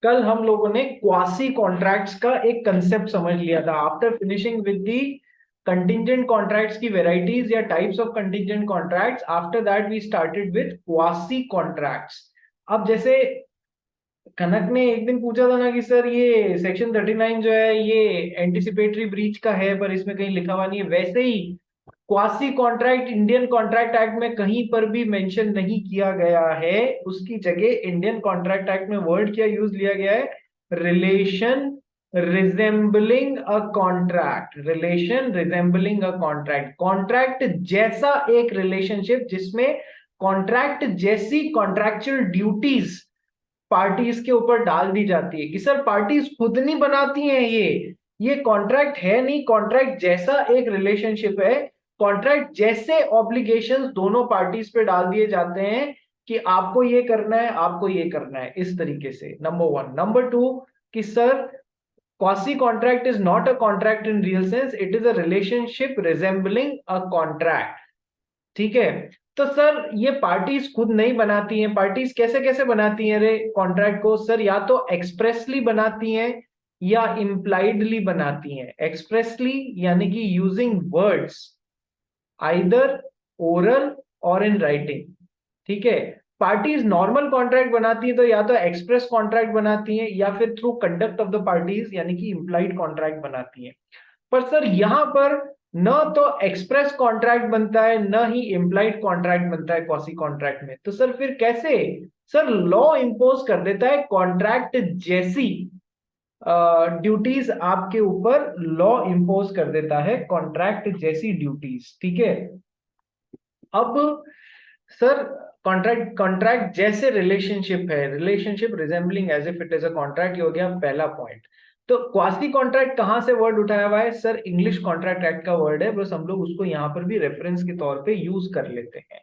कल हम लोगों ने क्वासी कॉन्ट्रैक्ट्स का एक कंसेप्ट समझ लिया था। After finishing with the contingent contracts की वेराइटीज या types of contingent contracts, after that we started with quasi contracts. अब जैसे कनक ने एक दिन पूछा था ना कि सर ये सेक्शन 39 जो है ये एंटिसिपेटरी ब्रीच का है, पर इसमें कहीं लिखा हुआ नहीं है। वैसे ही quasi contract Indian contract act में कहीं पर भी मेंशन नहीं किया गया है। उसकी जगह इंडियन कॉन्ट्रैक्ट एक्ट में वर्ड क्या यूज लिया गया है? Relation resembling a contract. Relation resembling a contract, contract जैसा एक रिलेशनशिप जिसमें कॉन्ट्रैक्ट जैसी कॉन्ट्रैक्चुअल ड्यूटीज पार्टीज के ऊपर डाल दी जाती है। कि सर पार्टीज खुद नहीं बनाती हैं, ये कॉन्ट्रैक्ट है नहीं, कॉन्ट्रैक्ट जैसा एक रिलेशनशिप है, कॉन्ट्रैक्ट जैसे ऑब्लिगेशंस दोनों पार्टीज पे डाल दिए जाते हैं कि आपको ये करना है, आपको ये करना है, इस तरीके से। Number one. नंबर टू, कि sir quasi contract is not a contract in real sense, it is a relationship resembling a contract. ठीक है। तो सर ये पार्टीज खुद नहीं बनाती हैं। पार्टीज कैसे कैसे बनाती हैं रे कॉन्ट्रैक्ट को? सर या तो एक्सप्रेसली बनाती हैं या इम्प्लाइडली बनाती हैं। एक्सप्रेसली यानी कि यूजिंग वर्ड्स आइदर ओरल और इन राइटिंग। ठीक है। पार्टीज नॉर्मल कॉन्ट्रैक्ट बनाती है तो या तो एक्सप्रेस कॉन्ट्रैक्ट बनाती हैं या फिर through conduct of the parties यानी कि इम्प्लाइड कॉन्ट्रैक्ट बनाती हैं। पर सर यहां पर न तो एक्सप्रेस कॉन्ट्रैक्ट बनता है न ही इम्प्लाइड कॉन्ट्रैक्ट बनता है क्वासी कॉन्ट्रैक्ट में। तो सर फिर कैसे? सर लॉ इंपोज कर देता है कॉन्ट्रैक्ट जैसी ड्यूटीज आपके ऊपर। लॉ इंपोज कर देता है कॉन्ट्रैक्ट जैसी ड्यूटीज। ठीक है। अब सर कॉन्ट्रैक्ट कॉन्ट्रैक्ट जैसे रिलेशनशिप है, relationship resembling as if it is a contract, ये हो गया पहला पॉइंट। तो क्वासी कॉन्ट्रैक्ट कहां से वर्ड उठाया हुआ है? सर इंग्लिश कॉन्ट्रैक्ट एक्ट का वर्ड है, बस हम लोग उसको यहां पर भी रेफरेंस के तौर पे यूज कर लेते हैं।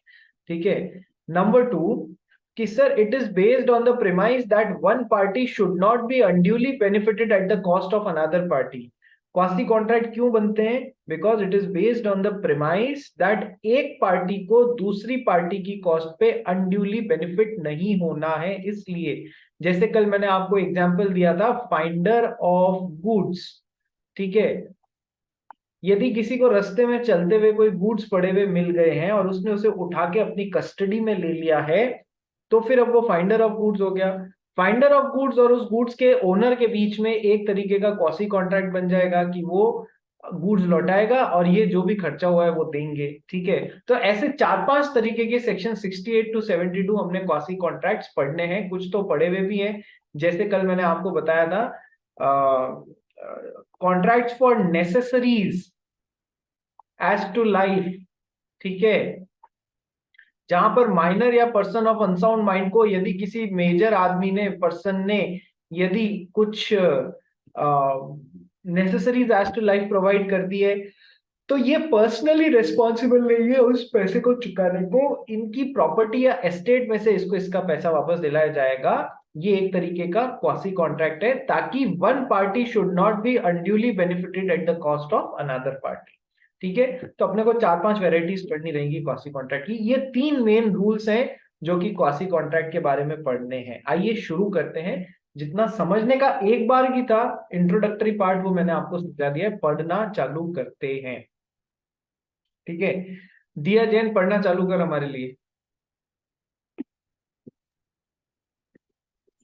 ठीक है। नंबर टू, कि sir it is based on the premise that one party should not be unduly benefited at the cost of another party. Quasi contract क्यों बनते हैं? Because it is based on the premise that एक party को दूसरी party की cost पे unduly benefit नहीं होना है, इसलिए। जैसे कल मैंने आपको एग्जांपल दिया था फाइंडर ऑफ गुड्स। ठीक है। यदि किसी को रास्ते में चलते हुए कोई गुड्स पड़े हुए मिल गए हैं और उसने उसे उठा के अपनी कस्टडी में ले लिया है, तो फिर अब वो फाइंडर ऑफ गुड्स हो गया। फाइंडर ऑफ गुड्स और उस गुड्स के ओनर के बीच में एक तरीके का क्वासी कॉन्ट्रैक्ट बन जाएगा कि वो गुड्स लौटाएगा और ये जो भी खर्चा हुआ है वो देंगे। ठीक है। तो ऐसे चार पांच तरीके के सेक्शन 68 टू 72 हमने क्वासी कॉन्ट्रैक्ट्स पढ़ने हैं। कुछ तो पढ़े हुए भी हैं, जैसे कल मैंने आपको बताया था contracts for necessaries as to life. ठीक है। जहां पर माइनर या पर्सन ऑफ अनसाउंड माइंड को यदि किसी मेजर आदमी ने, पर्सन ने यदि कुछ necessaries as to life provide कर दी है, तो ये पर्सनली रिस्पॉन्सिबल नहीं है उस पैसे को चुकाने को। इनकी प्रॉपर्टी या एस्टेट में से इसको इसका पैसा वापस दिलाया जाएगा। ये एक तरीके का क्वासी कॉन्ट्रैक्ट है, ताकि one party should not be unduly benefited at the cost of another party. ठीक है। तो अपने को चार पांच वेराइटीज पढ़नी रहेंगी क्वासी कॉन्ट्रैक्ट की। ये तीन मेन रूल्स हैं जो कि क्वासी कॉन्ट्रैक्ट के बारे में पढ़ने हैं। आइए शुरू करते हैं। जितना समझने का एक बार की था इंट्रोडक्टरी पार्ट, वो मैंने आपको समझा दिया है। पढ़ना चालू करते हैं। ठीक है। दिया जैन पढ़ना चालू कर हमारे लिए।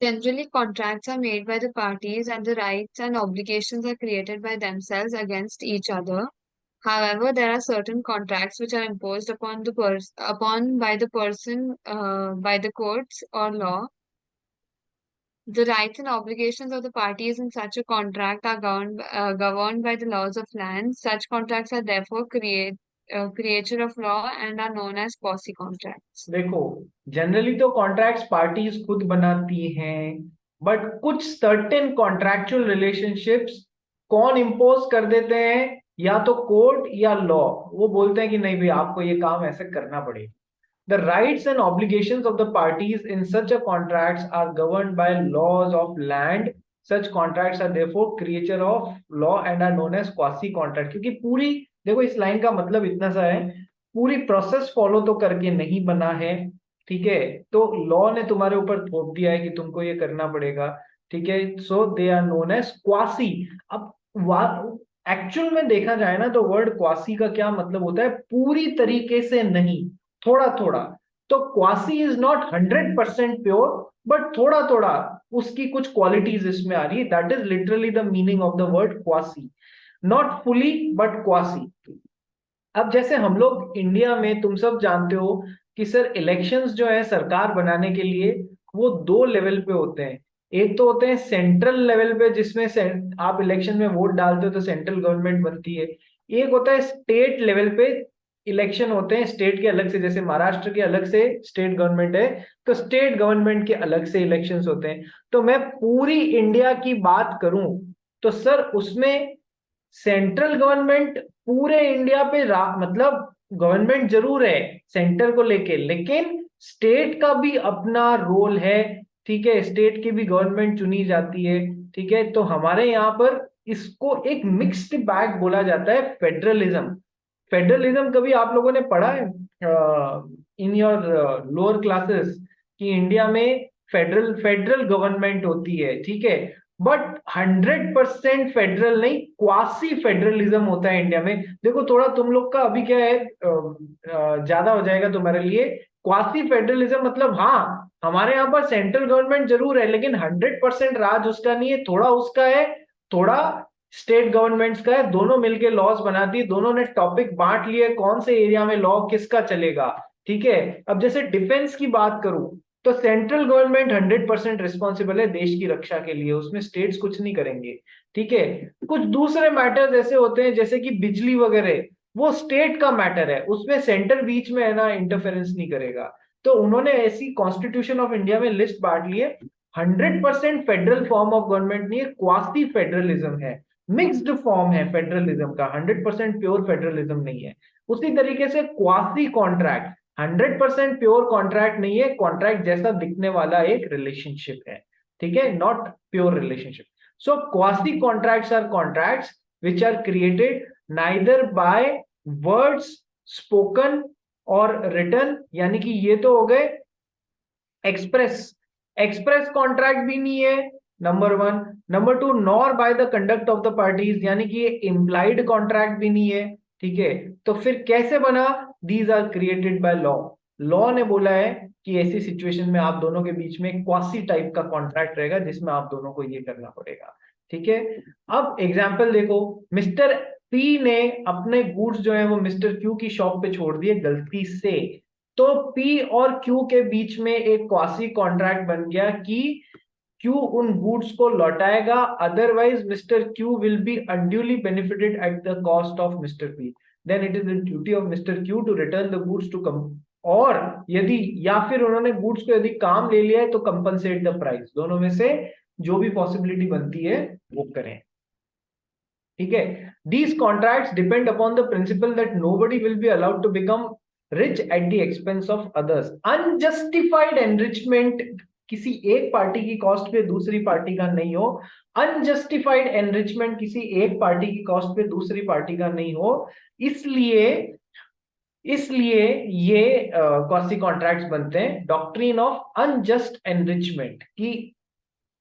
Generally, contracts are made by the parties and the rights and obligations are created by themselves against each other. However, there are certain contracts which are imposed upon by the person by the courts or law. The rights and obligations of the parties in such a contract are governed by the laws of land. Such contracts are therefore creature of law and are known as quasi contracts. देखो, generally तो contracts parties खुद बनाती हैं, but कुछ certain contractual relationships कौन impose कर देते हैं? या तो कोर्ट या लॉ। वो बोलते हैं कि नहीं भाई आपको ये काम ऐसे करना पड़ेगा। The rights and obligations of the parties in such a contracts are governed by laws of land. Such contracts are therefore creature of law and are known as quasi contract। क्योंकि पूरी, देखो इस लाइन का मतलब इतना सा है, पूरी प्रोसेस फॉलो तो करके नहीं बना है। ठीक है। तो लॉ ने तुम्हारे ऊपर थोप दिया है कि तुमको ये करना पड़ेगा। ठीक है, so they are known as quasi. अब एक्चुअल में देखा जाए ना तो वर्ड क्वासी का क्या मतलब होता है, पूरी तरीके से नहीं, थोड़ा थोड़ा। तो quasi is not 100% pure, but थोड़ा थोड़ा उसकी कुछ क्वालिटीज इसमें आ रही है, that is literally the meaning of the word quasi, not fully but quasi. अब जैसे हम लोग इंडिया में, तुम सब जानते हो कि सर इलेक्शंस जो है सरकार बनाने के लिए, वो दो लेवल पे होते हैं। एक तो होते हैं सेंट्रल लेवल पे, जिसमें आप इलेक्शन में वोट डालते हो तो सेंट्रल गवर्नमेंट बनती है। एक होता है स्टेट लेवल पे, इलेक्शन होते हैं स्टेट के अलग से, जैसे महाराष्ट्र के अलग से स्टेट गवर्नमेंट है, तो स्टेट गवर्नमेंट के अलग से इलेक्शंस होते हैं। तो मैं पूरी इंडिया की बात करूं तो सर उसमें सेंट्रल गवर्नमेंट पूरे इंडिया पे मतलब गवर्नमेंट जरूर है सेंटर को लेके, लेकिन स्टेट का भी अपना रोल है। ठीक है, स्टेट की भी गवर्नमेंट चुनी जाती है। ठीक है, तो हमारे यहाँ पर इसको एक मिक्स्ड बैग बोला जाता है, फेडरलिज्म। फेडरलिज्म कभी आप लोगों ने पढ़ा है इन योर लोअर क्लासेस, कि इंडिया में फेडरल फेडरल गवर्नमेंट होती है, ठीक है, बट 100% फेडरल नहीं, क्वासी फेडरलिज्म होता है इंडिया में। देखो थोड़ा तुम लोग का अभी क्या है, ज्यादा हो जाएगा तुम्हारे लिए। क्वासी फेडरलिज्म मतलब, हाँ हमारे यहाँ पर सेंट्रल गवर्नमेंट जरूर है, लेकिन 100% राज उसका नहीं है, थोड़ा उसका है, थोड़ा स्टेट गवर्नमेंट्स का है, दोनों मिलके लॉज बनाती है, दोनों ने टॉपिक बांट लिए कौन से एरिया में लॉ किसका चलेगा। ठीक है, अब जैसे डिफेंस की बात करूं तो सेंट्रल गवर्नमेंट 100% रिस्पॉन्सिबल है देश की रक्षा के लिए, उसमें स्टेट्स कुछ नहीं करेंगे। ठीक है, कुछ दूसरे मैटर्स ऐसे होते हैं जैसे कि बिजली वगैरह, वो स्टेट का मैटर है, उसमें सेंटर बीच में है ना इंटरफेरेंस नहीं करेगा। तो उन्होंने ऐसी कॉन्स्टिट्यूशन ऑफ इंडिया में लिस्ट बांट ली है। 100% फेडरल फॉर्म ऑफ गवर्नमेंट नहीं है, क्वासी फेडरलिज्म है, मिक्स्ड फॉर्म है फेडरलिज्म का, 100% प्योर फेडरलिज्म नहीं है। उसी तरीके से क्वासी कॉन्ट्रैक्ट 100% प्योर कॉन्ट्रैक्ट नहीं है, कॉन्ट्रैक्ट जैसा दिखने वाला एक रिलेशनशिप है। ठीक है, not pure relationship. So quasi contracts are contracts which are created neither by words spoken और रिटन, यानी कि ये तो हो गए एक्सप्रेस, एक्सप्रेस कॉन्ट्रैक्ट भी नहीं है, number one. Number two, nor by the conduct of the parties, यानी कि ये इम्प्लाइड कॉन्ट्रैक्ट भी नहीं है। ठीक है, तो फिर कैसे बना, these are created by law. Law ने बोला है कि ऐसी सिचुएशन में आप दोनों के बीच में क्वासी टाइप का कॉन्ट्रैक्ट रहेगा जिसमें आप दोनों को ये करना पड़ेगा। ठीक है, अब एग्जाम्पल देखो, मिस्टर पी ने अपने गुड्स जो है वो मिस्टर क्यू की शॉप पे छोड़ दिए गलती से, तो पी और क्यू के बीच में एक क्वासी कॉन्ट्रैक्ट बन गया कि क्यू उन गुड्स को लौटाएगा, otherwise mister Q will be unduly benefited at the cost of mister P, then it is the duty of mister Q to return the goods to come, और यदि या फिर उन्होंने गुड्स को यदि काम ले लिया है तो कंपनसेट द प्राइस, दोनों में से जो भी पॉसिबिलिटी बनती है वो करें। ठीक है, these contracts depend upon the principle that nobody will be allowed to become rich at the expense of others. Unjustified enrichment किसी एक पार्टी की कॉस्ट पे दूसरी पार्टी का नहीं हो, अनजस्टिफाइड एनरिचमेंट किसी एक पार्टी की कॉस्ट पे दूसरी पार्टी का नहीं हो, इसलिए इसलिए ये कॉसी कॉन्ट्रैक्ट्स बनते हैं। डॉक्ट्रिन ऑफ अनजस्ट एनरिचमेंट की,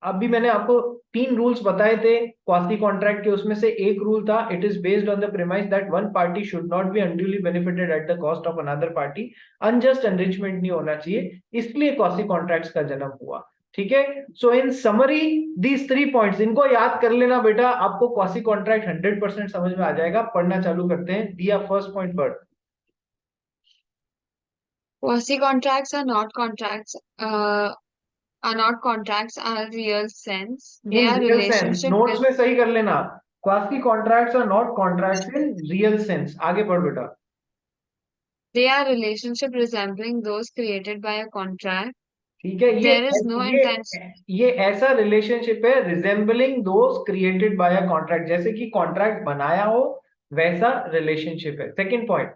अभी मैंने आपको तीन रूल्स बताए थे क्वासी कॉन्ट्रैक्ट के, उसमें से एक रूल था it is based on the premise that one party should not be unduly benefited at the cost of another party, unjust enrichment नहीं होना चाहिए, इसलिए क्वासी कॉन्ट्रैक्ट्स का जन्म हुआ। ठीक है, सो इन समरी दीज 3 पॉइंट्स, इनको याद कर लेना बेटा, आपको क्वासी कॉन्ट्रैक्ट 100% समझ में आ जाएगा। पढ़ना चालू करते हैं, दिया फर्स्ट पॉइंट पढ़। Quasi contracts are not contracts are real sense. They in are real sense, relationship notes with में सही कर लेना, quasi contracts are not contracts in real sense. आगे पढ़ बेटा। they are relationship resembling those created by a contract. ठीक है, There is no intention. ये ऐसा रिलेशनशिप है resembling those created by a contract, जैसे कि कॉन्ट्रैक्ट बनाया हो वैसा रिलेशनशिप है। Second point,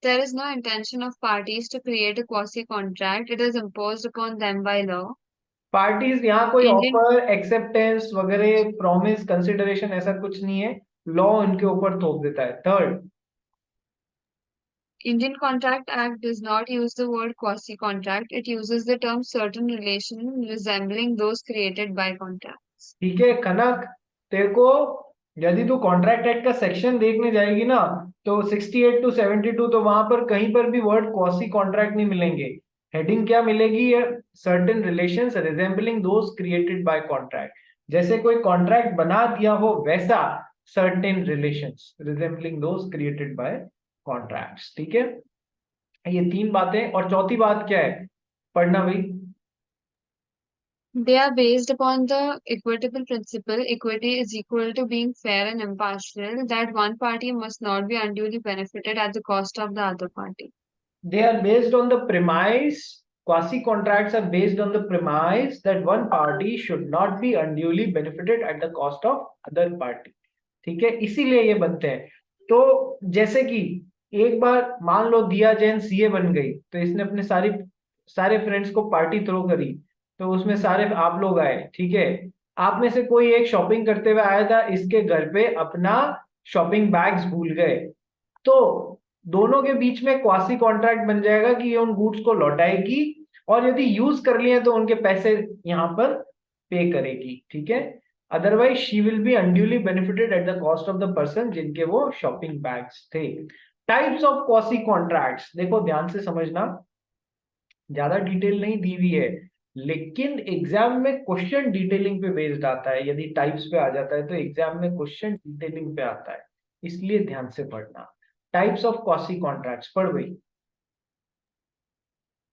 There is no intention of parties to create a quasi contract. It is imposed upon them by law. Parties यहाँ कोई Indian ऑफर एक्सेप्टेंस वगैरह promise consideration ऐसा कुछ नहीं है, लॉ इनके ऊपर थोप देता है। Third, Indian Contract Act does not use the word quasi-contract. It uses the term certain relation resembling those created by contracts. ठीक है कनक, तेरे को यदि तू कॉन्ट्रैक्ट एक्ट का सेक्शन देखने जाएगी ना, तो 68 to 72, तो वहां पर कहीं पर भी वर्ड क्वासी कॉन्ट्रैक्ट नहीं मिलेंगे। हेडिंग क्या मिलेगी? Certain relations resembling those created by contract. जैसे कोई कॉन्ट्रैक्ट बना दिया हो वैसा certain relations resembling those created by contracts. ठीक है, ये 3 बातें। और चौथी बात क्या है, पढ़ना भाई। They are based upon the equitable principle. Equity is equal to being fair and impartial, that one party must not be unduly benefited at the cost of the other party. They are based on the premise, quasi contracts are based on the premise that one party should not be unduly benefited at the cost of other party। ठीक है, इसीलिए ये बनते हैं। तो जैसे कि एक बार मान लो दिया जैन सीए बन गई, तो इसने अपने सारे फ्रेंड्स को पार्टी थ्रो करी, तो उसमें सारे आप लोग आए। ठीक है, आप में से कोई एक शॉपिंग करते हुए आया था, इसके घर पे अपना शॉपिंग बैग्स भूल गए, तो दोनों के बीच में क्वासी कॉन्ट्रैक्ट बन जाएगा कि ये उन गुड्स को लौटाएगी, और यदि यूज कर लिए तो उनके पैसे यहां पर पे करेगी। ठीक है, otherwise she will be unduly benefited at the cost of the person जिनके वो शॉपिंग बैग्स थे। टाइप्स ऑफ क्वासी कॉन्ट्रैक्ट्स देखो ध्यान से समझना, ज्यादा डिटेल नहीं दी हुई है, लेकिन एग्जाम में क्वेश्चन डिटेलिंग पे बेस्ड आता है। यदि टाइप्स पे आ जाता है तो एग्जाम में क्वेश्चन डिटेलिंग पे आता है, इसलिए ध्यान से पढ़ना। टाइप्स ऑफ क्वासी कॉन्ट्रैक्ट्स पढ़ गई।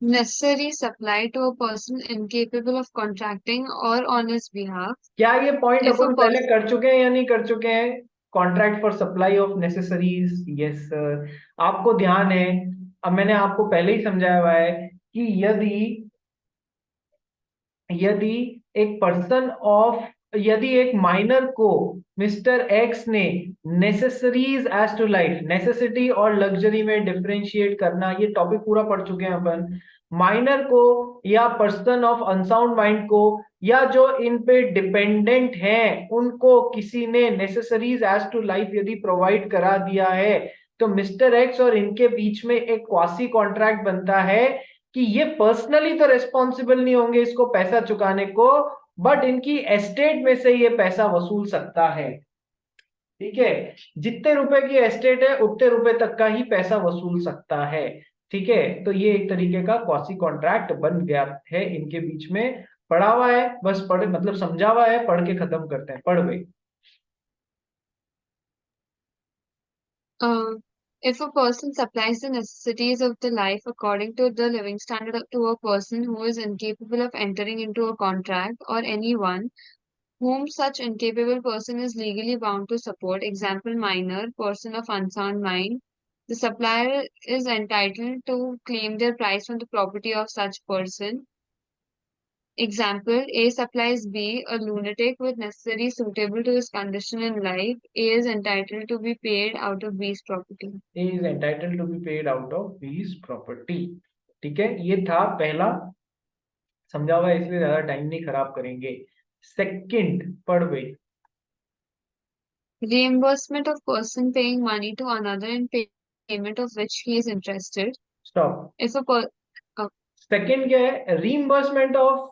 Necessary supply to a person incapable of contracting or on his behalf. क्या ये पॉइंट If a अपन पहले person कर चुके हैं या नहीं कर चुके हैं? Contract for supply of necessaries, yes sir. आपको ध्यान है, अब मैंने आपको पहले ही समझाया हुआ है कि यदि यदि एक पर्सन ऑफ यदि एक माइनर को मिस्टर एक्स ने necessaries as to life, necessity और लग्जरी में डिफरेंशिएट करना, ये टॉपिक पूरा पढ़ चुके हैं अपन। माइनर को या पर्सन ऑफ अनसाउंड माइंड को या जो इन पे डिपेंडेंट हैं उनको किसी ने नेसेसरीज एज टू लाइफ यदि प्रोवाइड करा दिया है, तो मिस्टर एक्स और इनके बीच में एक क्वासी कॉन्ट्रैक्ट बनता है कि ये पर्सनली तो रेस्पॉन्सिबल नहीं होंगे इसको पैसा चुकाने को, बट इनकी एस्टेट में से ये पैसा वसूल सकता है। ठीक है, जितने रुपए की एस्टेट है उतने रुपए तक का ही पैसा वसूल सकता है। ठीक है, तो ये एक तरीके का क्वासी कॉन्ट्रैक्ट बन गया है इनके बीच में। पढ़ा हुआ है, बस पढ़ मतलब समझा हुआ है, पढ़ के खत्म करते हैं। पढ़ गई। Uh, if a person supplies the necessities of the life according to the living standard to a person who is incapable of entering into a contract, or anyone whom such incapable person is legally bound to support, example, minor, person of unsound mind, the supplier is entitled to claim their price from the property of such person. Example, A supplies B, a lunatic with necessaries suitable to his condition in life. A is entitled to be paid out of B's property. A is entitled to be paid out of B's property। ठीक है, ये था पहला, समझा हुआ है, इसलिए ज्यादा टाइम नहीं खराब करेंगे। सेकंड पढ़ गई। Reimbursement of person paying money to another in payment of which he is interested. Stop. If a per second क्या है? Reimbursement of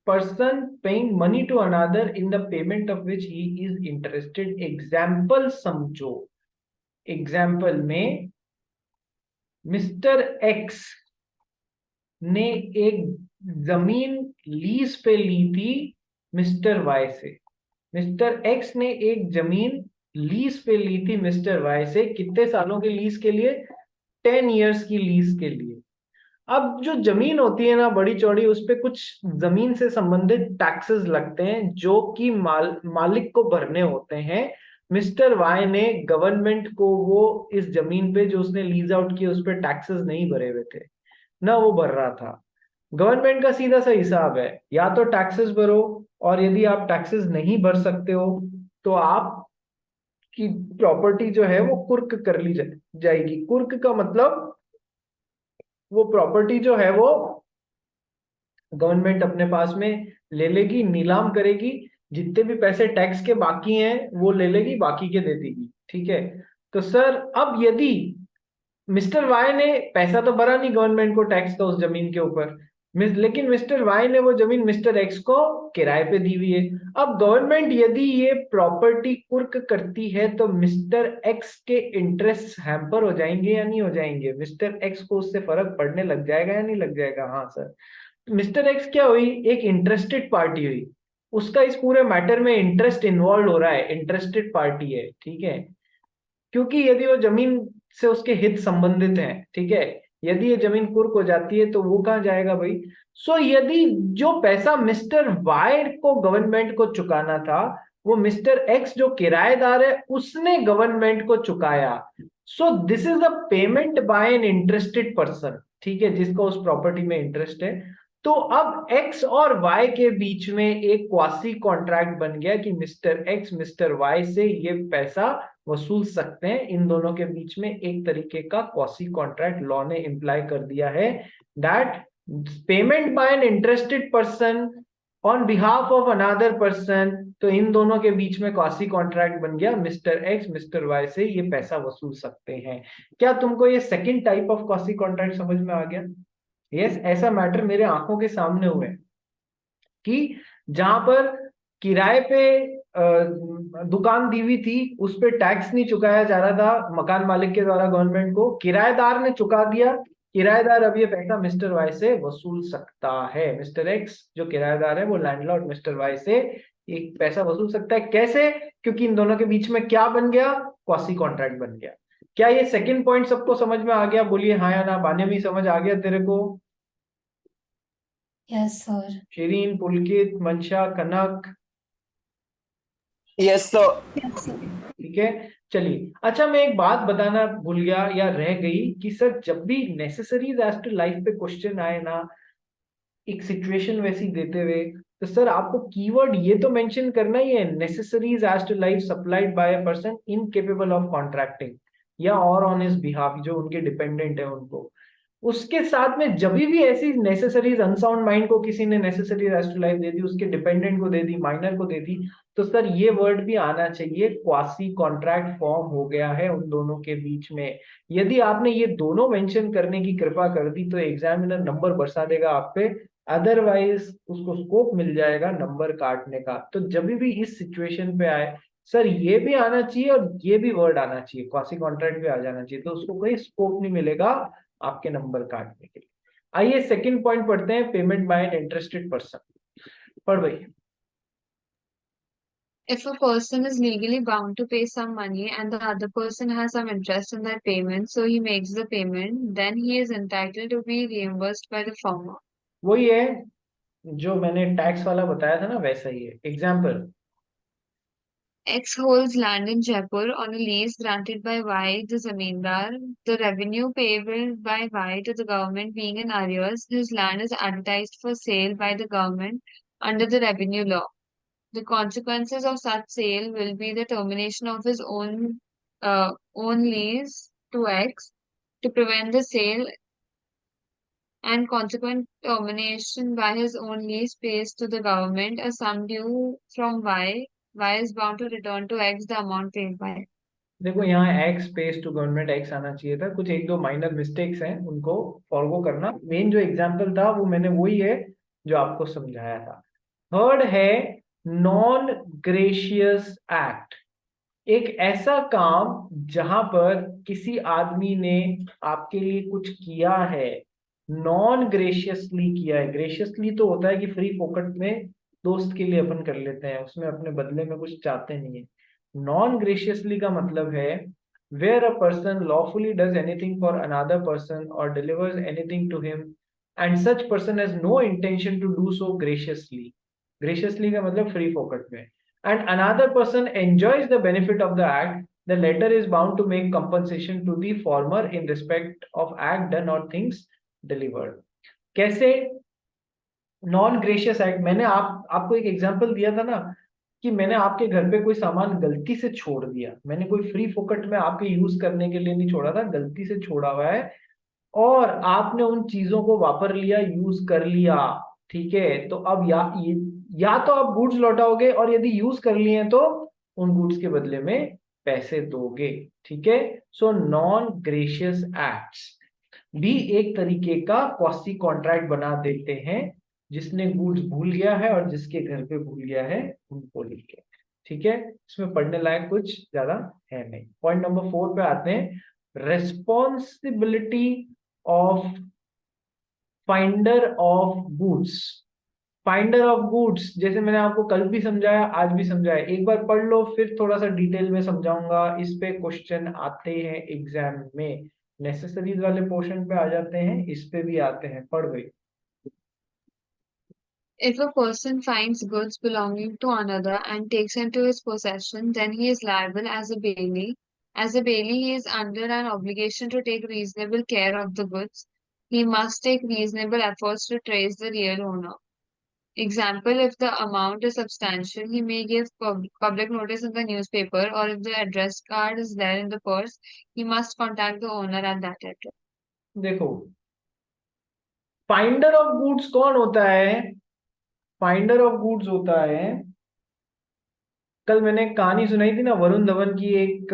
person paying money to another in the payment of which he is interested. Example समझो, example में mister X ने एक जमीन lease पे ली थी मिस्टर वाई से। मिस्टर एक्स ने एक जमीन लीज पे ली थी मिस्टर वाई से, कितने सालों के लीज के लिए? 10 इयर्स की लीज के लिए। अब जो जमीन होती है ना बड़ी चौड़ी, उस पे कुछ जमीन से संबंधित टैक्सेस लगते हैं जो कि मालिक को भरने होते हैं। मिस्टर वाई ने गवर्नमेंट को वो इस जमीन पे जो उसने लीज आउट किया उस पे टैक्सेस नहीं भरे हुए थे ना, वो भर रहा था। गवर्नमेंट का सीधा सा हिसाब है, या तो टैक्सेस भरो, और यदि आप टैक्सेस नहीं भर सकते हो तो आप की प्रॉपर्टी जो है वो कुर्क कर ली जाएगी। कुर्क का मतलब वो प्रॉपर्टी जो है वो गवर्नमेंट अपने पास में ले लेगी, नीलाम करेगी, जितने भी पैसे टैक्स के बाकी हैं वो ले लेगी, बाकी के दे देगी। ठीक है, तो सर अब यदि मिस्टर वाई ने पैसा तो भरा नहीं गवर्नमेंट को टैक्स का उस जमीन के ऊपर, लेकिन मिस्टर वाई ने वो जमीन मिस्टर एक्स को किराए पे दी हुई है। अब गवर्नमेंट यदि ये प्रॉपर्टी कुर्क करती है तो मिस्टर एक्स के इंटरेस्ट हैम्पर हो जाएंगे या नहीं हो जाएंगे? मिस्टर एक्स को उससे फर्क पड़ने लग जाएगा या नहीं लग जाएगा? हाँ सर। मिस्टर एक्स क्या हुई? एक इंटरेस्टेड पार्टी हुई, उसका इस पूरे मैटर में इंटरेस्ट इन्वॉल्व हो रहा है, इंटरेस्टेड पार्टी है, ठीक है। क्योंकि यदि वो जमीन से उसके हित संबंधित हैं, ठीक है, यदि ये जमीन कुर्क हो जाती है तो वो कहाँ जाएगा भाई? सो यदि जो पैसा मिस्टर वाई को गवर्नमेंट को चुकाना था वो मिस्टर एक्स जो किराएदार है उसने गवर्नमेंट को चुकाया, so this is a payment by an interested person, ठीक है, जिसको उस प्रॉपर्टी में इंटरेस्ट है। तो अब एक्स और वाई के बीच में एक क्वासी कॉन्ट्रैक्ट बन गया कि मिस्टर एक्स मिस्टर वाई से ये पैसा वसूल सकते हैं। इन दोनों के बीच में एक तरीके का क्वासी कॉन्ट्रैक्ट लॉ ने इंप्लाई कर दिया है that payment by an interested person on behalf of another person. तो इन दोनों के बीच में क्वासी कॉन्ट्रैक्ट बन गया, मिस्टर एक्स मिस्टर वाई से ये पैसा वसूल सकते हैं। क्या तुमको ये second type of quasi contract समझ में आ गया? यस, ऐसा मैटर मेरे आंखों के सामने हुए कि जहां पर किराए पे दुकान दी हुई थी, उस पे टैक्स नहीं चुकाया जा रहा था मकान मालिक के द्वारा गवर्नमेंट को, किराएदार ने चुका दिया, किराएदार अब ये पैसा मिस्टर वाई से वसूल सकता है। मिस्टर एक्स जो किराएदार है वो लैंडलॉर्ड मिस्टर वाई से एक पैसा वसूल सकता है। कैसे? क्योंकि इन दोनों के बीच में क्या बन गया? क्वासी कॉन्ट्रैक्ट बन गया। क्या ये सेकंड पॉइंट सबको समझ में आ गया? बोलिए हाँ या ना। बाने भी समझ आ गया तेरे को? Yes sir. शिरीन, पुलकित, मंशा, कनक? Yes sir. ठीक है, चलिए। अच्छा, मैं एक बात बताना भूल गया या रह गई कि सर जब भी नेसेसरीज एज टू लाइफ पे क्वेश्चन आए ना, एक सिचुएशन वैसी देते हुए, तो सर आपको कीवर्ड ये तो मेंशन करना ही है, necessaries as to life supplied by a person incapable of contracting या और ऑन हिज बिहाफ, जो उनके डिपेंडेंट है उनको। उसके साथ में जब भी ऐसी नेसेसरीज, अनसाउंड माइंड को किसी ने नेसेसरीज एज टू लाइफ दे दी, उसके डिपेंडेंट को दे दी, माइनर को दे दी, तो सर ये वर्ड भी आना चाहिए, क्वासी कॉन्ट्रैक्ट फॉर्म हो गया है उन दोनों के बीच में। यदि आपने ये दोनों मेंशन करने की कृपा कर दी तो एग्जामिनर नंबर बरसा देगा आप पे, अदरवाइज उसको स्कोप मिल जाएगा नंबर काटने का। तो जब भी इस सिचुएशन पे आए, सर ये भी आना चाहिए और ये भी वर्ड आना चाहिए, क्वासी कॉन्ट्रैक्ट भी आ जाना चाहिए, तो उसको कोई स्कोप नहीं मिलेगा आपके नंबर काटने के लिए। आइए सेकंड पॉइंट पढ़ते हैं, payment by an interested person. पढ़ भाई। If a person is legally bound to pay some money and the other person has some interest in that payment, so he makes the payment, then he is entitled to be reimbursed by the former. वही है जो मैंने tax वाला बताया था ना, वैसा ही है। Example, X holds land in Jaipur on a lease granted by Y, the zamindar. The revenue payable by Y to the government being in arrears, his land is advertised for sale by the government under the revenue law. The consequences of such sale will be the termination of his own lease to X. To prevent the sale and consequent termination by his own lease pays to the government a sum due from Y. Y is bound to return to X the amount paid by. देखो यहाँ X pays to government X आना चाहिए था, कुछ एक दो minor mistakes हैं उनको फॉलो करना। मेन जो एग्जाम्पल था वो मैंने वही है जो आपको समझाया था। थर्ड है नॉन ग्रेशियस एक्ट, एक ऐसा काम जहां पर किसी आदमी ने आपके लिए कुछ किया है, नॉन ग्रेशियसली किया है। ग्रेशियसली तो होता है कि फ्री फोकट में दोस्त के लिए अपन कर लेते हैं, उसमें अपने बदले में कुछ चाहते नहीं है। नॉन ग्रेशियसली का मतलब है where a person lawfully does anything for another person और delivers anything to him and such person has no intention to do so graciously. Graciously का मतलब फ्री फोकट में, and another person enjoys the benefit of the act, the latter is bound to make compensation to the former in respect of act done or things delivered. कैसे? Non gracious act, मैंने आपको एक example दिया था ना कि मैंने आपके घर पे कोई सामान गलती से छोड़ दिया, मैंने कोई फ्री फोकट में आपके यूज करने के लिए नहीं छोड़ा था, गलती से छोड़ा हुआ है और आपने उन चीजों को वापर लिया, यूज कर लिया, ठीक है। तो अब या तो आप गुड्स लौटाओगे और यदि यूज कर लिए हैं तो उन गुड्स के बदले में पैसे दोगे। ठीक है, सो नॉन ग्रेशियस एक्ट्स भी एक तरीके का क्वासी कॉन्ट्रैक्ट बना देते हैं, जिसने गुड्स भूल गया है और जिसके घर पे भूल गया है उनको लेके। ठीक है, इसमें पढ़ने लायक कुछ ज्यादा है नहीं। पॉइंट नंबर 4 पे आते हैं, responsibility of finder of goods. Finder of goods जैसे मैंने आपको कल भी समझाया, आज भी समझाया, एक बार पढ़ लो फिर थोड़ा सा डिटेल में समझाऊंगा। इस पे क्वेश्चन आते हैं एग्जाम में, नेसेसरीज वाले पोर्शन पे आ जाते हैं, इस पे भी आते हैं, पढ़ गई। If a person finds goods belonging to another and takes into his possession, then he is liable as a bailee. As a bailee, he is under an obligation to take reasonable care of the goods. He must take reasonable efforts to trace the real owner. Example, if the amount is substantial, he may give public notice in the newspaper, or if the address card is there in the purse, he must contact the owner at that address. देखो, finder of goods कौन होता है? Finder of goods होता है, कल मैंने एक कहानी सुनाई थी ना, वरुण धवन की एक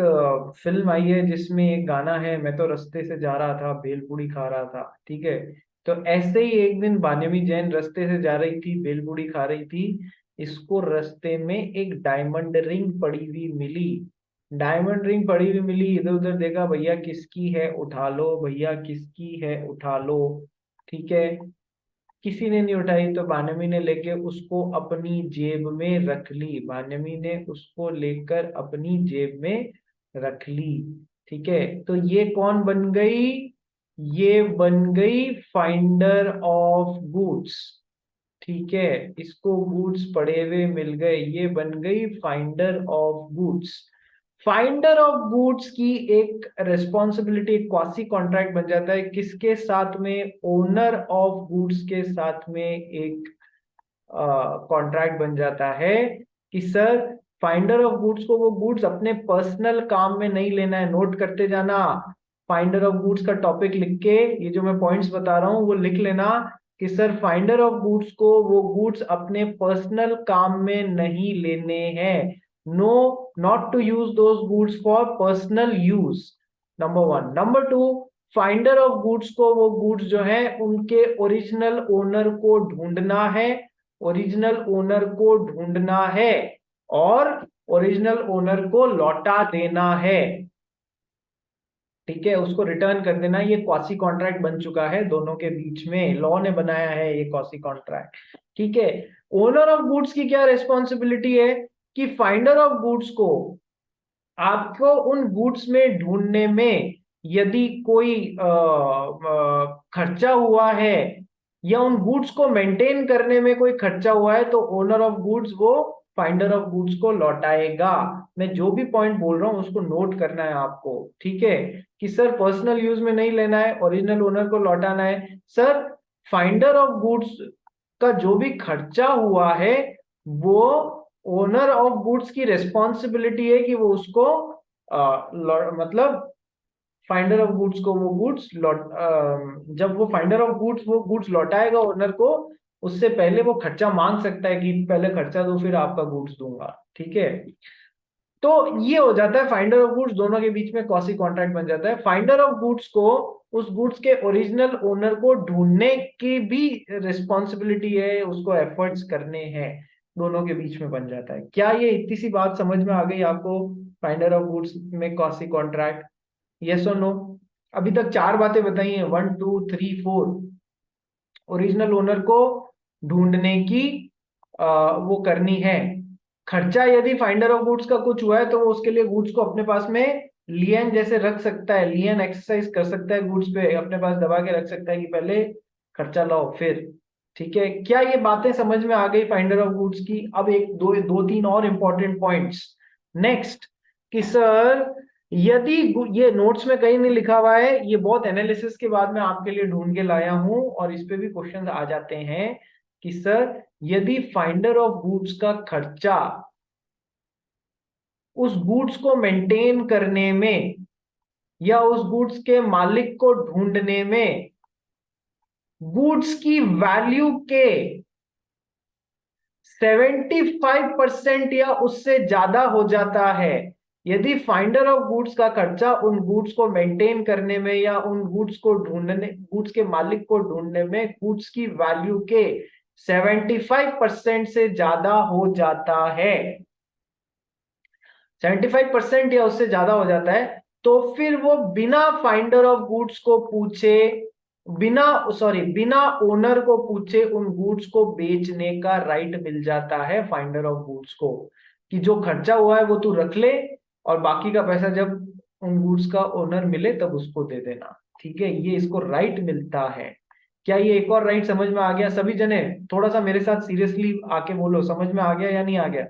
फिल्म आई है जिसमें एक गाना है, मैं तो रास्ते से जा रहा था भेलपूरी खा रहा था। ठीक है, तो ऐसे ही एक दिन भानुमी जैन रास्ते से जा रही थी, भेलपूरी खा रही थी, इसको रास्ते में एक डायमंड रिंग पड़ी हुई मिली। डायमंड रिंग पड़ी हुई मिली, इधर उधर देखा, भैया किसकी है उठा लो, भैया किसकी है उठा लो। ठीक है, किसी ने नहीं उठाई तो भानमी ने लेके उसको अपनी जेब में रख ली, भानमी ने उसको लेकर अपनी जेब में रख ली। ठीक है, तो ये कौन बन गई? ये बन गई फाइंडर ऑफ गुड्स। ठीक है, इसको गुड्स पड़े हुए मिल गए, ये बन गई finder of goods. Finder of goods की एक रेस्पॉन्सिबिलिटी, क्वासी कॉन्ट्रैक्ट बन जाता है किसके साथ में? ओनर ऑफ गुड्स के साथ में एक कॉन्ट्रैक्ट बन जाता है कि सर, फाइंडर ऑफ गुड्स को वो गुड्स अपने पर्सनल काम में नहीं लेना है। नोट करते जाना, फाइंडर ऑफ गुड्स का टॉपिक लिख के ये जो मैं पॉइंट्स बता रहा हूँ वो लिख लेना कि सर, फाइंडर ऑफ गुड्स को वो गुड्स अपने पर्सनल काम में नहीं लेने हैं। No, not to use those goods for personal use, number 1। Number 2, finder of goods को वो गुड्स जो है उनके ओरिजिनल ओनर को ढूंढना है, ओरिजिनल ओनर को ढूंढना है और ओरिजिनल ओनर को लौटा देना है। ठीक है, उसको रिटर्न कर देना। ये क्वासी कॉन्ट्रैक्ट बन चुका है दोनों के बीच में, लॉ ने बनाया है ये क्वासी कॉन्ट्रैक्ट। ठीक है, ओनर ऑफ गुड्स की क्या रिस्पॉन्सिबिलिटी है कि फाइंडर ऑफ गुड्स को आपको उन गुड्स में ढूंढने में यदि कोई खर्चा हुआ है या उन गुड्स को मेंटेन करने में कोई खर्चा हुआ है तो ओनर ऑफ गुड्स वो फाइंडर ऑफ गुड्स को लौटाएगा। मैं जो भी पॉइंट बोल रहा हूं उसको नोट करना है आपको। ठीक है, कि सर पर्सनल यूज में नहीं लेना है, ओरिजिनल ओनर को लौटाना है। सर, फाइंडर ऑफ गुड्स का जो भी खर्चा हुआ है वो ओनर ऑफ गुड्स की रिस्पॉन्सिबिलिटी है कि वो उसको मतलब फाइंडर ऑफ गुड्स को वो गुड्स जब वो फाइंडर ऑफ गुड्स वो गुड्स लौटाएगा ओनर को, उससे पहले वो खर्चा मांग सकता है कि पहले खर्चा दो फिर आपका गुड्स दूंगा। ठीक है, तो ये हो जाता है फाइंडर ऑफ गुड्स, दोनों के बीच में क्वासी कॉन्ट्रैक्ट बन जाता है। फाइंडर ऑफ गुड्स को उस गुड्स के ओरिजिनल ओनर को ढूंढने की भी रिस्पॉन्सिबिलिटी है, उसको एफर्ट्स करने हैं, दोनों के बीच में बन जाता है। क्या ये इतनी सी बात समझ में आ गई आपको? फाइंडर ऑफ गुड्स में क्वासी कॉन्ट्रैक्ट, यस और नो? अभी तक 4 बातें बताई हैं, 1 2 3 4। ओरिजिनल ओनर को ढूंढने की वो करनी है। खर्चा यदि फाइंडर ऑफ गुड्स का कुछ हुआ है तो वो उसके लिए गुड्स को अपने पास में लियन जैसे रख सकता है, लियन एक्सरसाइज कर सकता है, गुड्स पे अपने पास दबा के रख सकता है कि पहले खर्चा लाओ फिर। ठीक है, क्या ये बातें समझ में आ गई फाइंडर ऑफ गुड्स की? अब एक दो दो तीन और इंपॉर्टेंट पॉइंट्स। नेक्स्ट, कि सर यदि ये नोट्स में कहीं नहीं लिखा हुआ है, ये बहुत एनालिसिस के बाद मैं आपके लिए ढूंढ के लाया हूं और इस पे भी क्वेश्चंस आ जाते हैं कि सर यदि फाइंडर ऑफ गुड्स का खर्चा उस गुड्स को मेंटेन करने में या उस गुड्स के मालिक को ढूंढने में गुड्स की वैल्यू के 75% या उससे ज्यादा हो जाता है, यदि फाइंडर ऑफ गुड्स का खर्चा उन गुड्स को मेंटेन करने में या उन गुड्स को ढूंढने, गुड्स के मालिक को ढूंढने में गुड्स की वैल्यू के 75% से ज्यादा हो जाता है, 75% या उससे ज्यादा हो जाता है, तो फिर वो बिना फाइंडर ऑफ गुड्स को पूछे, बिना ओनर को पूछे उन गुड्स को बेचने का राइट मिल जाता है फाइंडर ऑफ गुड्स को, कि जो खर्चा हुआ है वो तू रख ले और बाकी का पैसा जब उन गुड्स का ओनर मिले तब उसको दे देना। ठीक है, ये इसको राइट मिलता है। क्या ये एक और राइट समझ में आ गया सभी जने? थोड़ा सा मेरे साथ सीरियसली आके बोलो, समझ में आ गया या नहीं आ गया?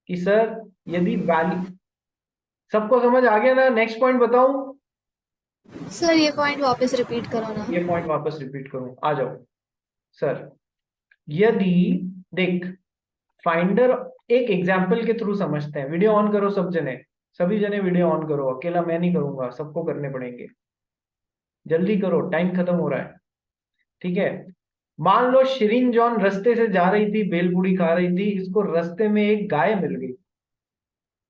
कि सर यदि वैल्यू, सबको समझ आ गया ना? नेक्स्ट पॉइंट बताऊं? सर ये पॉइंट वापस रिपीट करो ना। ये पॉइंट वापस रिपीट करूं, आ जाओ सर। यदि देख, फाइंडर, एक एग्जाम्पल के थ्रू समझते हैं। वीडियो ऑन करो सब जने, सभी जने वीडियो ऑन करो, अकेला मैं नहीं करूंगा, सबको करने पड़ेंगे, जल्दी करो, टाइम खत्म हो रहा है। ठीक है, मान लो शिरीन जॉन रास्ते से जा रही थी, भेलपूरी खा रही थी, इसको रास्ते में एक गाय मिल गई।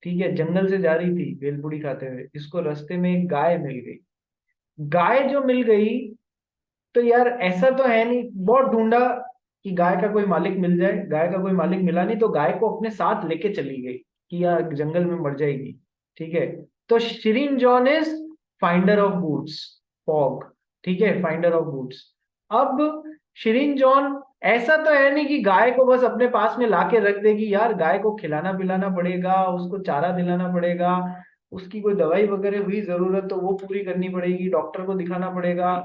ठीक है, जंगल से जा रही थी भेलपूरी खाते हुए, इसको रास्ते में एक गाय मिल गई। गाय जो मिल गई, तो यार ऐसा तो है नहीं, बहुत ढूंढा कि गाय का कोई मालिक मिल जाए, गाय का कोई मालिक मिला नहीं, तो गाय को अपने साथ लेके चली गई कि यार जंगल में मर जाएगी। ठीक है, तो Shirin John is finder of goods, fog. ठीक है, फाइंडर ऑफ गुड्स। अब शिरीन जॉन, ऐसा तो है नहीं कि गाय को बस अपने पास में लाके रख देगी, यार गाय को खिलाना पिलाना पड़ेगा, उसको चारा दिलाना पड़ेगा, उसकी कोई दवाई वगैरह हुई जरूरत तो वो पूरी करनी पड़ेगी, डॉक्टर को दिखाना पड़ेगा,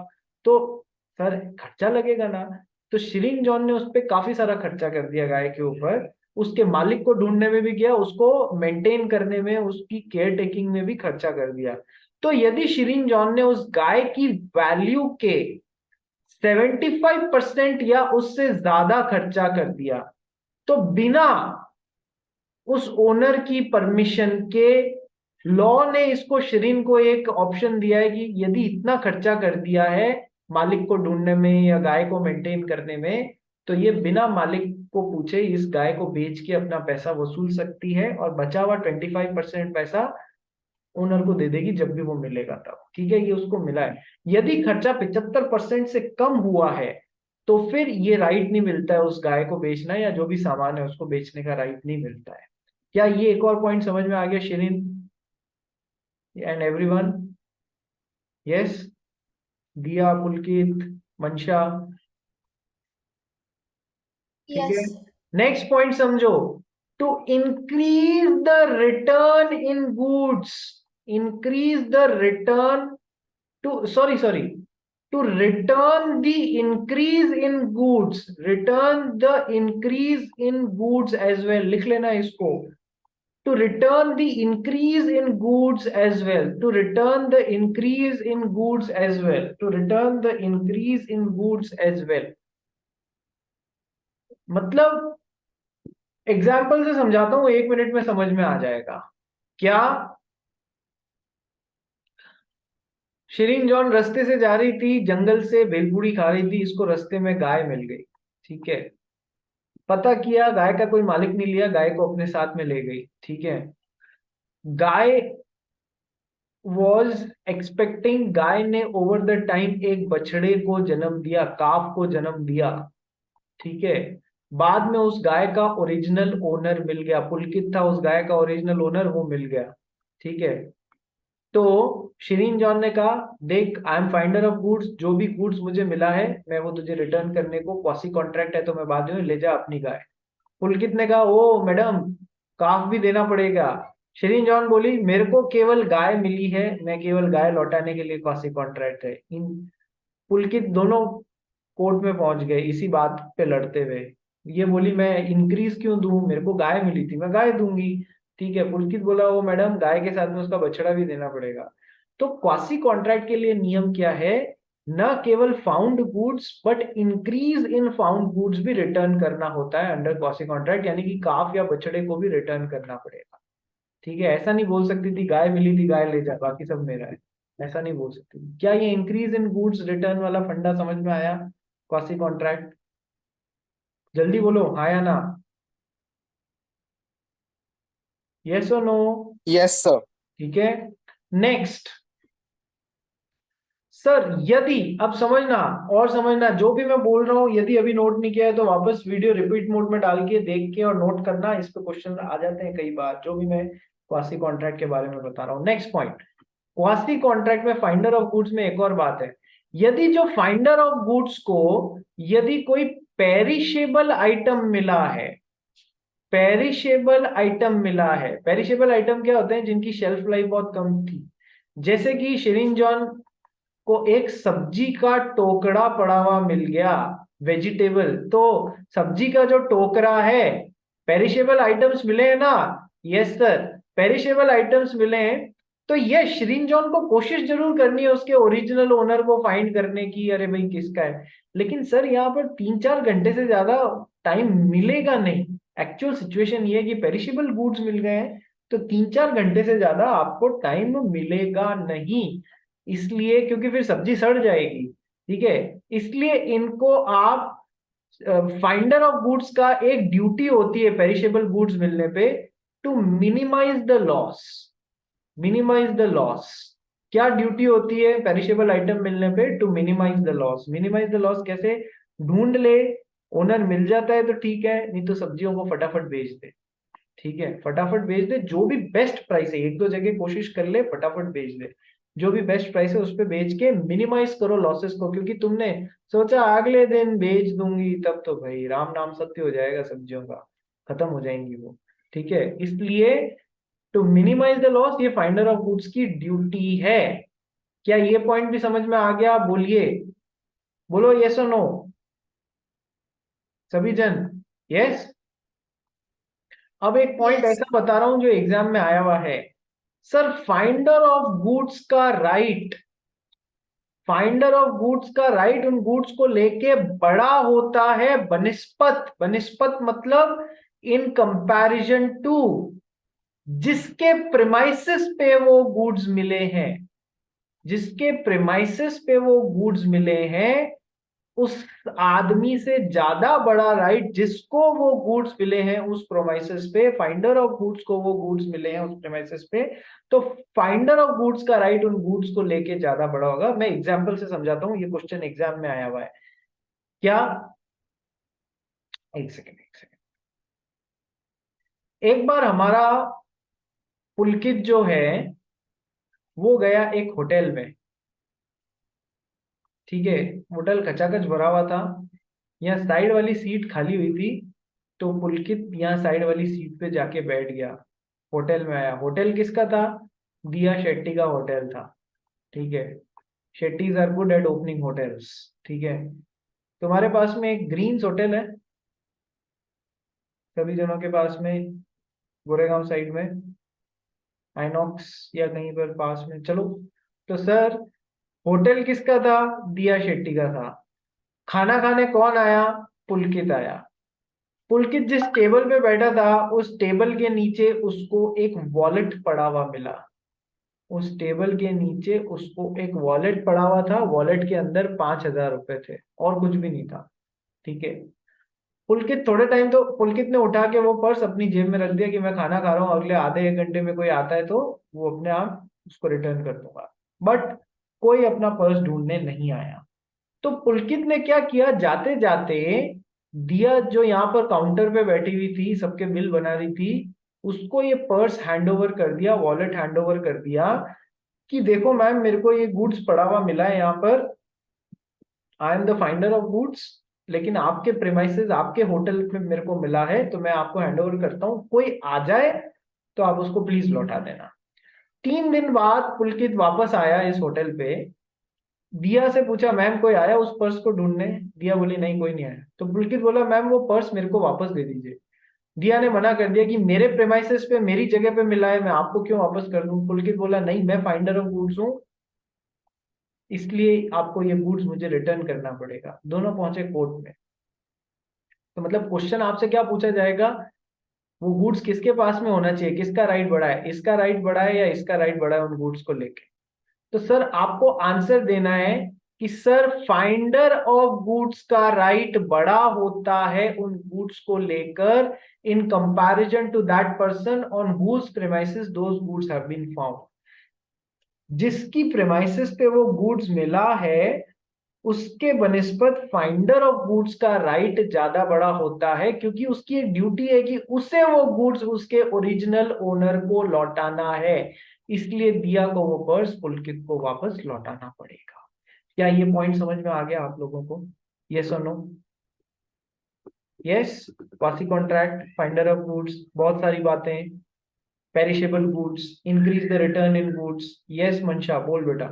तो सर खर्चा लगेगा ना। तो शिरीन जॉन ने उस पर काफी सारा खर्चा कर दिया गाय के ऊपर, उसके मालिक को ढूंढने में भी किया, उसको मेंटेन करने में, उसकी केयर टेकिंग में भी खर्चा कर दिया। तो यदि शिरीन जॉन ने उस गाय की वैल्यू के 75% या उससे ज्यादा खर्चा कर दिया, तो बिना उस ओनर की परमिशन के, लॉ ने इसको, शिरीन को एक ऑप्शन दिया है कि यदि इतना खर्चा कर दिया है मालिक को ढूंढने में या गाय को मेंटेन करने में, तो ये बिना मालिक को पूछे इस गाय को बेच के अपना पैसा वसूल सकती है और बचा हुआ 25% पैसा ओनर को दे देगी जब भी वो मिलेगा तब। ठीक है, ये उसको मिला है। यदि खर्चा 75% से कम हुआ है, तो फिर ये राइट नहीं मिलता है उस गाय को बेचना, या जो भी सामान है उसको बेचने का राइट नहीं मिलता है। क्या ये एक और पॉइंट समझ में आ गया शिरीन एंड एवरीवन? यस, दिया, पुलकित, मंशा? ठीक है, यस। नेक्स्ट पॉइंट समझो। To increase the return in goods, increase the return, to sorry to return the increase in goods, return the increase in goods as well, लिख लेना इसको। To return the increase in goods as well, to return the increase in goods as well, to return the increase in goods as well। मतलब example से समझाता हूं, 1 minute में समझ में आ जाएगा। क्या, शिरीन जॉन रास्ते से जा रही थी, जंगल से भेलपूरी खा रही थी, इसको रास्ते में गाय मिल गई। ठीक है, पता किया, गाय का कोई मालिक नहीं लिया, गाय को अपने साथ में ले गई। ठीक है, गाय वॉज एक्सपेक्टिंग, गाय ने ओवर द टाइम एक बछड़े को जन्म दिया, काफ को जन्म दिया। ठीक है, बाद में उस गाय का ओरिजिनल ओनर मिल गया, पुलकित था उस गाय का ओरिजिनल ओनर, वो मिल गया। ठीक है, तो शिरीन जॉन ने कहा, देख I am finder of goods, जो भी गुड्स मुझे मिला है मैं वो तुझे रिटर्न करने को, क्वासी कॉन्ट्रैक्ट है तो मैं बाद में, ले जा अपनी गाय। पुलकित ने कहा, ओ मैडम, काफ भी देना पड़ेगा। शिरीन जॉन बोली, मेरे को केवल गाय मिली है, मैं केवल गाय लौटाने के लिए क्वासी कॉन्ट्रैक्ट है। इन पुलकित दोनों कोर्ट में पहुंच गए इसी बात पे लड़ते हुए। ये बोली, मैं इंक्रीज क्यों दूं, मेरे को गाय मिली थी, मैं गाय दूंगी। ठीक है, पुलकित बोला, ओ मैडम, गाय के साथ में उसका बछड़ा भी देना पड़ेगा। तो क्वासी कॉन्ट्रैक्ट के लिए नियम क्या है, न केवल found goods but increase in found goods भी रिटर्न करना होता है अंडर क्वासी कॉन्ट्रैक्ट, यानी कि काफ या बछड़े को भी रिटर्न करना पड़ेगा। ठीक है, ऐसा नहीं बोल सकती थी गाय मिली थी गाय ले जा, बाकी सब मेरा है, ऐसा नहीं बोल सकती। क्या ये इंक्रीज इन गुड्स रिटर्न वाला फंडा समझ में आया? क्वासी कॉन्ट्रैक्ट, जल्दी बोलो हाँ या ना, यस और नो? Yes sir. ठीक है। नेक्स्ट सर, यदि अब समझना और समझना, जो भी मैं बोल रहा हूं यदि अभी नोट नहीं किया है तो वापस वीडियो रिपीट मोड में डाल के देख के और नोट करना, इस पे क्वेश्चन आ जाते हैं कई बार, जो भी मैं क्वासी कॉन्ट्रैक्ट के बारे में बता रहा हूँ। नेक्स्ट पॉइंट, क्वासी कॉन्ट्रैक्ट में फाइंडर ऑफ गुड्स में एक और बात है, यदि जो फाइंडर ऑफ गुड्स को यदि कोई पेरिशेबल आइटम मिला है, पेरिशेबल आइटम मिला है, पेरिशेबल आइटम क्या होते हैं, जिनकी शेल्फ लाइफ बहुत कम थी, जैसे कि शिरीन जॉन को एक सब्जी का टोकरा पड़ा हुआ मिल गया, वेजिटेबल, तो सब्जी का जो टोकरा है, पेरिशेबल आइटम्स मिले हैं ना, यस सर, पेरिशेबल आइटम्स मिले हैं, तो ये शिरीन जॉन को कोशिश जरूर करनी है उसके ओरिजिनल ओनर को फाइंड करने की, अरे भाई किसका है, लेकिन सर यहाँ पर 3-4 घंटे से ज्यादा टाइम मिलेगा नहीं। एक्चुअल सिचुएशन ये है कि पेरिशेबल गुड्स मिल गए हैं, तो 3-4 घंटे से ज्यादा आपको टाइम मिलेगा नहीं, इसलिए क्योंकि फिर सब्जी सड़ जाएगी, ठीक है, इसलिए इनको आप फाइंडर ऑफ गुड्स का एक ड्यूटी होती है पेरिशेबल गुड्स मिलने पे, to minimize the loss, minimize the loss. क्या ड्यूटी होती है पेरिशेबल आइटम मिलने पे? To minimize the loss. Minimize the loss कैसे? ढूंढ ले, ओनर मिल जाता है तो ठीक है, नहीं तो सब्जियों को फटाफट बेच दे, ठीक है, फटाफट बेच दे, जो भी बेस्ट प्राइस है, 1-2 जगह कोशिश कर ले, फटाफट बेच दे, जो भी बेस्ट प्राइस है उस पे बेच के मिनिमाइज करो लॉसेस को, क्योंकि तुमने सोचा अगले दिन बेच दूंगी, तब तो भाई राम नाम सत्य हो जाएगा, सब्जियों का खत्म हो जाएंगी वो, ठीक है, इसलिए टू मिनिमाइज द लॉस ये फाइंडर ऑफ गुड्स की ड्यूटी है। क्या ये पॉइंट भी समझ में आ गया? बोलिए, बोलो यस और नो सभी जन, यस। अब एक पॉइंट Yes. ऐसा बता रहा हूं जो एग्जाम में आया हुआ है, सर फाइंडर ऑफ गुड्स का राइट, फाइंडर ऑफ गुड्स का राइट उन गुड्स को लेके बड़ा होता है बनिस्पत, बनिस्पत मतलब इन कंपैरिजन टू जिसके प्रेमाइसिस पे वो गुड्स मिले हैं, जिसके प्रेमाइसिस पे वो गुड्स मिले हैं, उस आदमी से ज्यादा बड़ा राइट जिसको वो गुड्स मिले हैं उस प्रोमाइसिस पे, फाइंडर ऑफ गुड्स को वो गुड्स मिले हैं उस प्रेमाइसिस पे, तो फाइंडर ऑफ गुड्स का राइट उन गुड्स को लेके ज्यादा बड़ा होगा। मैं एग्जांपल से समझाता हूं, ये क्वेश्चन एग्जाम में आया हुआ है। क्या? एक सेकेंड, एक सेकेंड। एक बार हमारा पुलकित जो है वो गया एक होटल में, ठीक है, होटल खचाखच भरा हुआ था, यहाँ साइड वाली सीट खाली हुई थी, तो पुलकित यहाँ साइड वाली सीट पे जाके बैठ गया, होटल में आया। होटल किसका था? दिया शेट्टी का होटल था, ठीक है, Shettys are good at opening hotels, ठीक है। तुम्हारे पास में एक ग्रीन्स होटल है सभी जनों के पास में, गोरेगांव साइड में, आइनॉक्स या कहीं पर पास में, चलो, तो सर होटल किसका था? दिया शेट्टी का था। खाना खाने कौन आया? पुलकित आया। पुलकित जिस टेबल पे बैठा था उस टेबल के नीचे उसको एक वॉलेट पड़ा हुआ मिला, उस टेबल के नीचे उसको एक वॉलेट पड़ा हुआ था, वॉलेट के अंदर 5,000 रुपए थे और कुछ भी नहीं था, ठीक है। पुलकित थोड़े टाइम तो पुलकित ने उठा के वो पर्स अपनी जेब में रख दिया कि मैं खाना खा रहा हूँ, अगले आधे 1 घंटे में कोई आता है तो वो अपने आप उसको रिटर्न कर दूंगा, बट कोई अपना पर्स ढूंढने नहीं आया। तो पुलकित ने क्या किया, जाते जाते दिया जो यहाँ पर काउंटर पे बैठी हुई थी, सबके बिल बना रही थी, उसको ये पर्स हैंड ओवर कर दिया, वॉलेट हैंड ओवर कर दिया कि देखो मैम, मेरे को ये गुड्स पड़ा हुआ मिला है यहाँ पर, I am the finder of goods, लेकिन आपके प्रेमाइसेस आपके होटल में मेरे को मिला है तो मैं आपको हैंड ओवर करता हूँ, कोई आ जाए तो आप उसको प्लीज लौटा देना। 3 दिन बाद पुलकित वापस आया इस होटल पे, दिया से पूछा मैम कोई आया उस पर्स को ढूंढने? दिया बोली नहीं कोई नहीं आया। तो पुलकित बोला मैम वो पर्स मेरे को वापस दे दीजिए। दिया ने मना कर दिया कि मेरे प्रेमाइसेस पे मेरी जगह पे मिला है, मैं आपको क्यों वापस कर दूं? पुलकित बोला नहीं, मैं फाइंडर ऑफ गुड्स हूँ, इसलिए आपको ये गुड्स मुझे रिटर्न करना पड़ेगा। दोनों पहुंचे कोर्ट में। तो मतलब क्वेश्चन आपसे क्या पूछा जाएगा, वो गुड्स किसके पास में होना चाहिए, किसका राइट बड़ा है, इसका राइट बड़ा है या इसका राइट बड़ा है उन गुड्स को लेके? तो सर आपको आंसर देना है कि सर फाइंडर ऑफ गुड्स का राइट बड़ा होता है उन गुड्स को लेकर in comparison to that person on whose premises those goods have been found. जिसकी प्रेमाइसेस पे वो गुड्स मिला है उसके बनिस्बत फाइंडर ऑफ गुड्स का राइट ज्यादा बड़ा होता है, क्योंकि उसकी एक ड्यूटी है कि उसे वो गुड्स उसके ओरिजिनल ओनर को लौटाना है। इसलिए दिया को वो पर्स पुलकित को वापस लौटाना पड़ेगा। क्या ये पॉइंट समझ में आ गया आप लोगों को? यस और no? Yes. Quasi contract, finder of goods, बहुत सारी बातें, perishable goods, increase the return in goods. Yes Mansha बोल बेटा।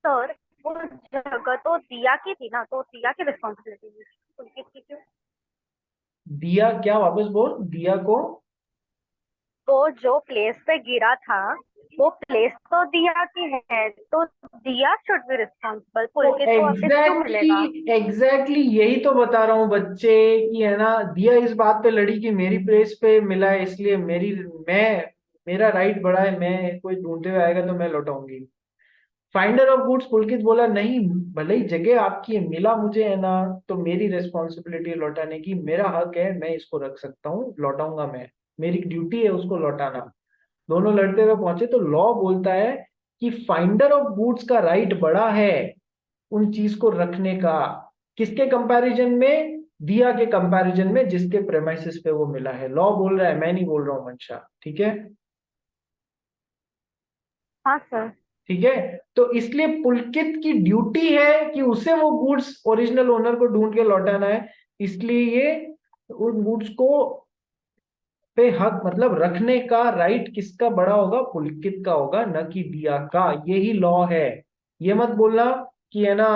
सर वो जगह तो दिया की थी ना, तो दिया की रिस्पॉन्सिबिलिटी पुलकित की क्यों? दिया क्या? वापस बोल। दिया को तो जो प्लेस पे गिरा था वो प्लेस तो दिया की है, तो दिया शुड बी रिस्पॉन्सिबल। पुलकित को वापस क्यों मिलेगा? एग्जैक्टली यही तो बता रहा हूँ बच्चे कि है ना, दिया इस बात पे लड़ी कि मेरी प्लेस पे मिला है इसलिए मेरा राइट बड़ा है, मैं कोई ढूंढते हुए आएगा तो मैं लौटाऊंगी। फाइंडर ऑफ गुड्स पुलकित बोला नहीं, भले ही जगह आपकी है, मिला मुझे है ना, तो मेरी रेस्पॉन्सिबिलिटी है लौटाने की, मेरा हक है, मैं इसको रख सकता हूँ, लौटाऊंगा मैं, मेरी ड्यूटी है उसको लौटाना। दोनों लड़ते हुए पहुंचे तो लॉ बोलता है कि फाइंडर ऑफ गुड्स का राइट बड़ा है उन चीज को रखने का। किसके कंपैरिजन में? दिया के कंपैरिजन में, जिसके प्रेमाइसिस पे वो मिला है। लॉ बोल रहा है, मैं नहीं बोल रहा हूं मंशा। ठीक है? हाँ सर। ठीक है, तो इसलिए पुलकित की ड्यूटी है कि उसे वो गुड्स ओरिजिनल ओनर को ढूंढ के लौटाना है। इसलिए ये उन गुड्स को पे हक मतलब रखने का राइट किसका बड़ा होगा? पुलकित का होगा, न कि दिया का। यही लॉ है। ये मत बोलना कि है ना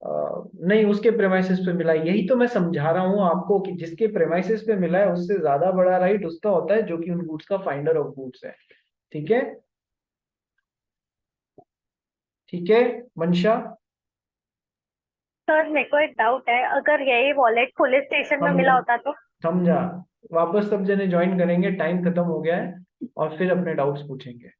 नहीं उसके प्रेमाइसिस पे मिला है। यही तो मैं समझा रहा हूं आपको कि जिसके प्रेमाइसिस पे मिला है उससे ज्यादा बड़ा राइट उसका होता है, जो कि उन गुड्स का फाइंडर ऑफ गुड्स है। ठीक है? ठीक है मंशा? सर मेरे को एक डाउट है, अगर यही वॉलेट पुलिस स्टेशन में मिला होता तो? समझा। वापस सब जने ज्वाइन करेंगे, टाइम खत्म हो गया है, और फिर अपने डाउट्स पूछेंगे।